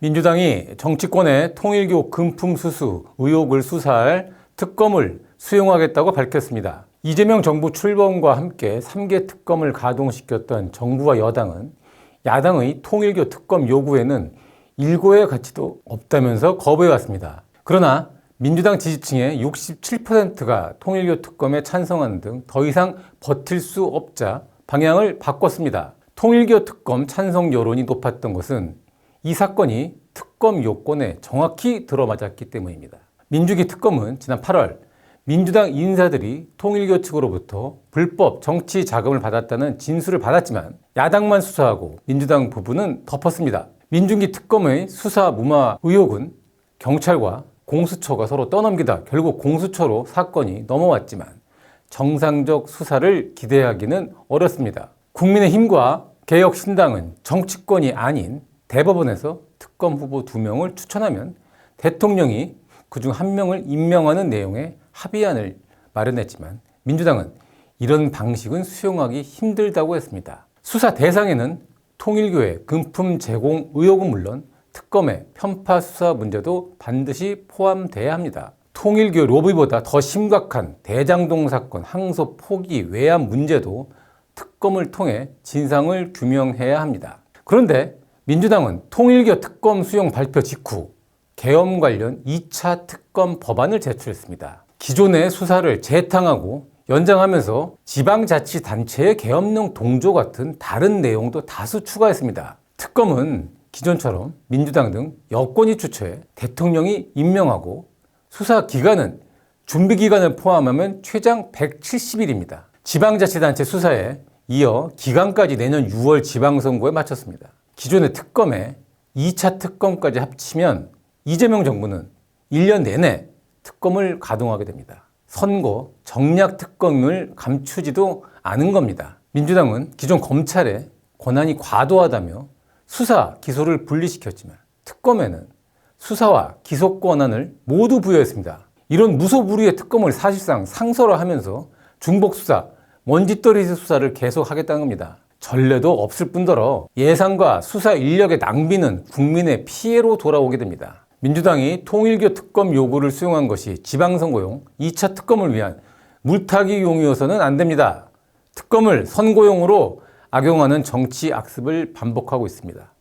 민주당이 정치권의 통일교 금품수수 의혹을 수사할 특검을 수용하겠다고 밝혔습니다. 이재명 정부 출범과 함께 3개 특검을 가동시켰던 정부와 여당은 야당의 통일교 특검 요구에는 일고의 가치도 없다면서 거부해왔습니다. 그러나 민주당 지지층의 67%가 통일교 특검에 찬성하는 등 더 이상 버틸 수 없자 방향을 바꿨습니다. 통일교 특검 찬성 여론이 높았던 것은 이 사건이 특검 요건에 정확히 들어맞았기 때문입니다. 민주기 특검은 지난 8월 민주당 인사들이 통일교 측으로부터 불법 정치 자금을 받았다는 진술을 받았지만 야당만 수사하고 민주당 부분은 덮었습니다. 민주기 특검의 수사 무마 의혹은 경찰과 공수처가 서로 떠넘기다 결국 공수처로 사건이 넘어왔지만 정상적 수사를 기대하기는 어렵습니다. 국민의힘과 개혁신당은 정치권이 아닌 대법원에서 특검 후보 2명을 추천하면 대통령이 그중 1명을 임명하는 내용의 합의안을 마련했지만 민주당은 이런 방식은 수용하기 힘들다고 했습니다. 수사 대상에는 통일교의 금품 제공 의혹은 물론 특검의 편파 수사 문제도 반드시 포함돼야 합니다. 통일교 로비보다 더 심각한 대장동 사건 항소 포기 외압 문제도 특검을 통해 진상을 규명해야 합니다. 그런데 민주당은 통일교 특검 수용 발표 직후 계엄 관련 2차 특검 법안을 제출했습니다. 기존의 수사를 재탕하고 연장하면서 지방자치단체의 계엄령 동조 같은 다른 내용도 다수 추가했습니다. 특검은 기존처럼 민주당 등 여권이 주최해 대통령이 임명하고 수사 기간은 준비 기간을 포함하면 최장 170일입니다. 지방자치단체 수사에 이어 기간까지 내년 6월 지방선거에 마쳤습니다. 기존의 특검에 2차 특검까지 합치면 이재명 정부는 1년 내내 특검을 가동하게 됩니다. 선거 정략 특검을 감추지도 않은 겁니다. 민주당은 기존 검찰의 권한이 과도하다며 수사, 기소를 분리시켰지만 특검에는 수사와 기소 권한을 모두 부여했습니다. 이런 무소불위의 특검을 사실상 상설화하면서 중복수사, 먼지떨이 수사를 계속하겠다는 겁니다. 전례도 없을 뿐더러 예산과 수사 인력의 낭비는 국민의 피해로 돌아오게 됩니다. 민주당이 통일교 특검 요구를 수용한 것이 지방선거용 2차 특검을 위한 물타기용이어서는 안 됩니다. 특검을 선거용으로 악용하는 정치 악습을 반복하고 있습니다.